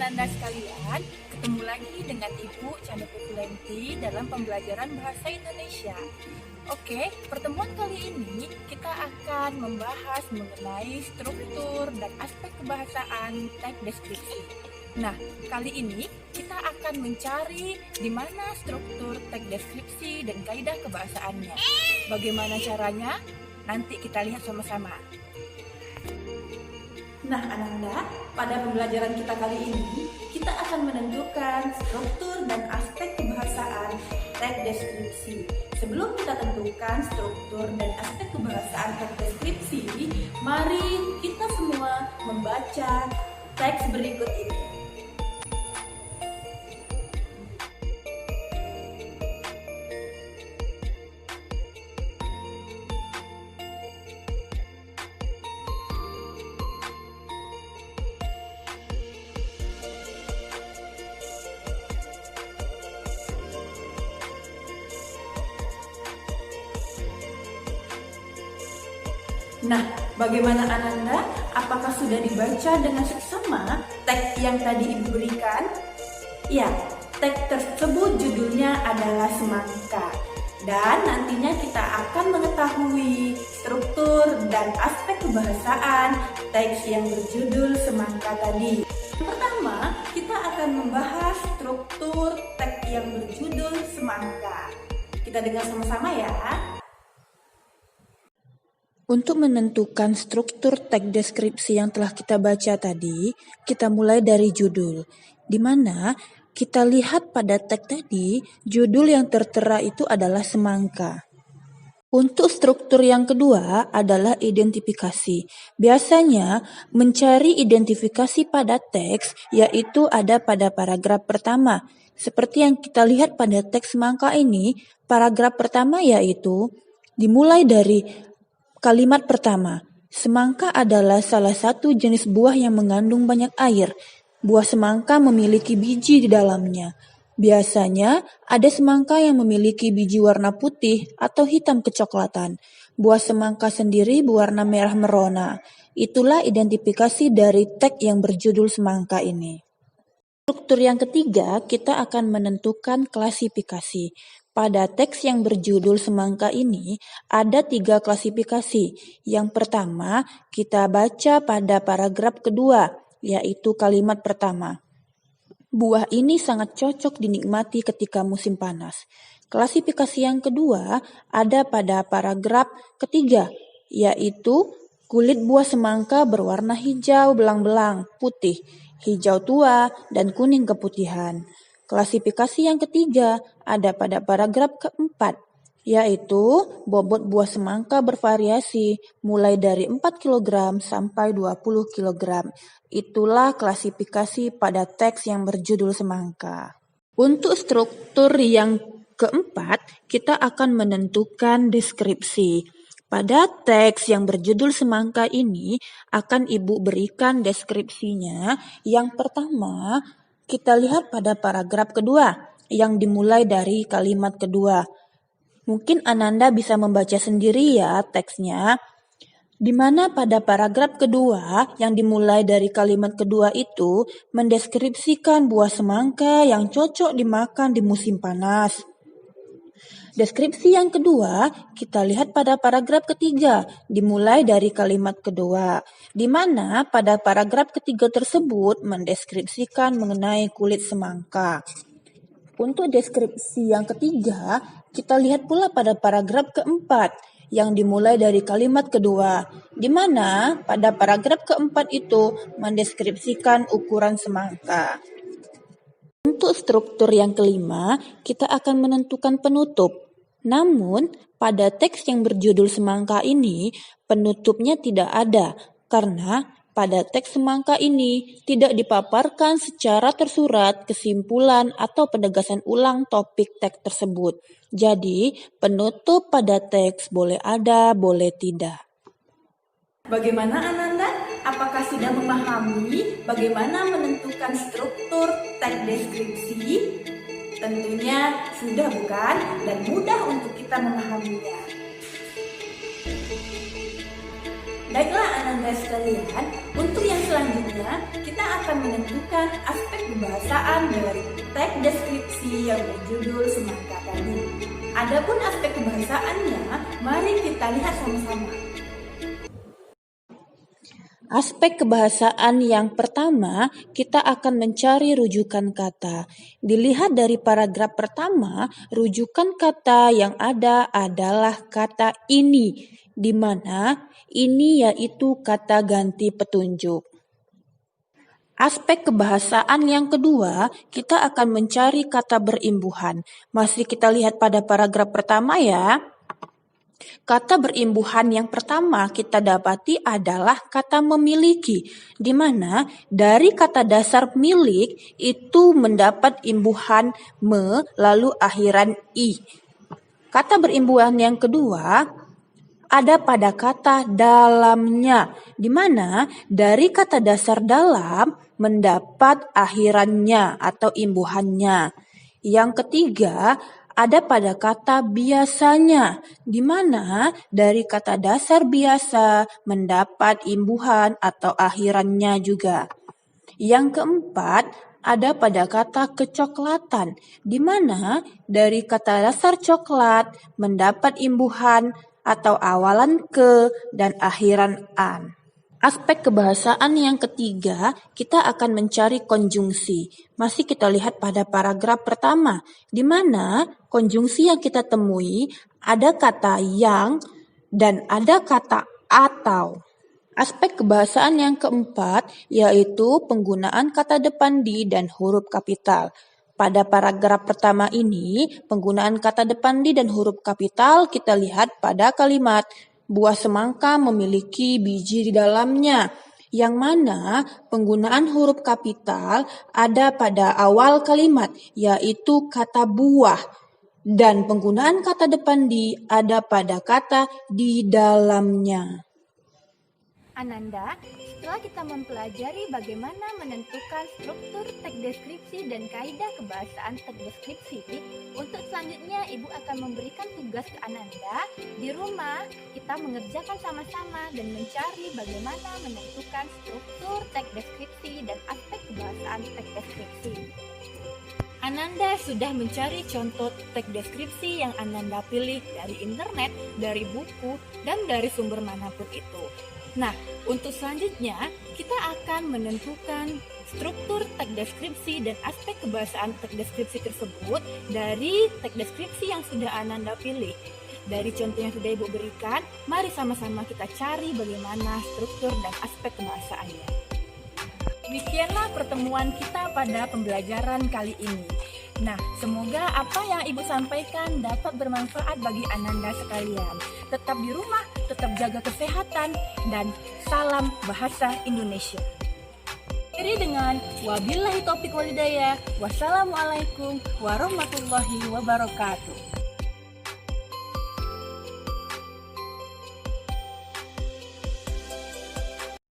Ananda sekalian, ketemu lagi dengan Ibu Chandra Pulenti dalam pembelajaran Bahasa Indonesia. Oke, pertemuan kali ini kita akan membahas mengenai struktur dan aspek kebahasaan teks deskripsi. Nah, kali ini kita akan mencari di mana struktur teks deskripsi dan kaidah kebahasaannya. Bagaimana caranya? Nanti kita lihat sama-sama. Nah, Ananda, pada pembelajaran kita kali ini, kita akan menentukan struktur dan aspek kebahasaan teks deskripsi. Sebelum kita tentukan struktur dan aspek kebahasaan teks deskripsi, mari kita semua membaca teks berikut ini. Nah, bagaimana Ananda? Apakah sudah dibaca dengan seksama teks yang tadi Ibu berikan? Ya, teks tersebut judulnya adalah Semangka. Dan nantinya kita akan mengetahui struktur dan aspek kebahasaan teks yang berjudul Semangka tadi. Pertama, kita akan membahas struktur teks yang berjudul Semangka. Kita dengar sama-sama ya. Untuk menentukan struktur teks deskripsi yang telah kita baca tadi, kita mulai dari judul, di mana kita lihat pada teks tadi, judul yang tertera itu adalah Semangka. Untuk struktur yang kedua adalah identifikasi. Biasanya mencari identifikasi pada teks, yaitu ada pada paragraf pertama. Seperti yang kita lihat pada teks Semangka ini, paragraf pertama yaitu dimulai dari kalimat pertama, semangka adalah salah satu jenis buah yang mengandung banyak air. Buah semangka memiliki biji di dalamnya. Biasanya, ada semangka yang memiliki biji warna putih atau hitam kecoklatan. Buah semangka sendiri berwarna merah merona. Itulah identifikasi dari teks yang berjudul Semangka ini. Struktur yang ketiga, kita akan menentukan klasifikasi. Pada teks yang berjudul Semangka ini, ada 3 klasifikasi. Yang pertama, kita baca pada paragraf kedua, yaitu kalimat pertama. Buah ini sangat cocok dinikmati ketika musim panas. Klasifikasi yang kedua ada pada paragraf ketiga, yaitu kulit buah semangka berwarna hijau belang-belang, putih, hijau tua, dan kuning keputihan. Klasifikasi yang ketiga ada pada paragraf keempat, yaitu bobot buah semangka bervariasi mulai dari 4 kg sampai 20 kg. Itulah klasifikasi pada teks yang berjudul Semangka. Untuk struktur yang keempat, kita akan menentukan deskripsi. Pada teks yang berjudul Semangka ini akan Ibu berikan deskripsinya. Yang pertama, kita lihat pada paragraf kedua yang dimulai dari kalimat kedua. Mungkin Ananda bisa membaca sendiri ya teksnya. Di mana pada paragraf kedua yang dimulai dari kalimat kedua itu mendeskripsikan buah semangka yang cocok dimakan di musim panas. Deskripsi yang kedua, kita lihat pada paragraf ketiga, dimulai dari kalimat kedua, di mana pada paragraf ketiga tersebut mendeskripsikan mengenai kulit semangka. Untuk deskripsi yang ketiga, kita lihat pula pada paragraf keempat, yang dimulai dari kalimat kedua, di mana pada paragraf keempat itu mendeskripsikan ukuran semangka. Untuk struktur yang kelima, kita akan menentukan penutup. Namun, pada teks yang berjudul Semangka ini, penutupnya tidak ada, karena pada teks Semangka ini tidak dipaparkan secara tersurat kesimpulan atau penegasan ulang topik teks tersebut. Jadi, penutup pada teks boleh ada, boleh tidak. Bagaimana Ananda? Apakah sudah memahami bagaimana menentukan struktur teks deskripsi? Tentunya sudah bukan? Dan mudah untuk kita memahaminya. Baiklah Ananda sekalian, untuk yang selanjutnya, kita akan menentukan aspek kebahasaan dari teks deskripsi yang berjudul semangka tadi. Adapun aspek kebahasaannya, mari kita lihat sama-sama. Aspek kebahasaan yang pertama, kita akan mencari rujukan kata. Dilihat dari paragraf pertama, rujukan kata yang ada adalah kata ini, di mana ini yaitu kata ganti petunjuk. Aspek kebahasaan yang kedua, kita akan mencari kata berimbuhan. Masih kita lihat pada paragraf pertama ya. Kata berimbuhan yang pertama kita dapati adalah kata memiliki, di mana dari kata dasar milik itu mendapat imbuhan me lalu akhiran i. Kata berimbuhan yang kedua ada pada kata dalamnya, di mana dari kata dasar dalam mendapat akhirannya atau imbuhannya. Yang ketiga ada pada kata biasanya, di mana dari kata dasar biasa mendapat imbuhan atau akhirannya juga. Yang keempat, ada pada kata kecoklatan, di mana dari kata dasar coklat mendapat imbuhan atau awalan ke dan akhiran an. Aspek kebahasaan yang ketiga, kita akan mencari konjungsi. Masih kita lihat pada paragraf pertama, di mana konjungsi yang kita temui ada kata yang dan ada kata atau. Aspek kebahasaan yang keempat, yaitu penggunaan kata depan di dan huruf kapital. Pada paragraf pertama ini, penggunaan kata depan di dan huruf kapital kita lihat pada kalimat buah semangka memiliki biji di dalamnya, yang mana penggunaan huruf kapital ada pada awal kalimat, yaitu kata buah, dan penggunaan kata depan di ada pada kata di dalamnya. Ananda, setelah kita mempelajari bagaimana menentukan struktur teks deskripsi dan kaidah kebahasaan teks deskripsi, untuk selanjutnya Ibu akan memberikan tugas ke Ananda. Di rumah, kita mengerjakan sama-sama dan mencari bagaimana menentukan struktur teks deskripsi dan aspek kebahasaan teks deskripsi. Ananda sudah mencari contoh teks deskripsi yang Ananda pilih dari internet, dari buku, dan dari sumber manapun itu. Nah, untuk selanjutnya kita akan menentukan struktur teks deskripsi dan aspek kebahasaan teks deskripsi tersebut dari teks deskripsi yang sudah Ananda pilih. Dari contoh yang sudah Ibu berikan, mari sama-sama kita cari bagaimana struktur dan aspek kebahasaannya. Demikianlah pertemuan kita pada pembelajaran kali ini. Nah, semoga apa yang Ibu sampaikan dapat bermanfaat bagi Ananda sekalian. Tetap di rumah, tetap jaga kesehatan, dan salam bahasa Indonesia. Akhiri dengan wabillahi taufiq wal hidayah. Wassalamualaikum warahmatullahi wabarakatuh.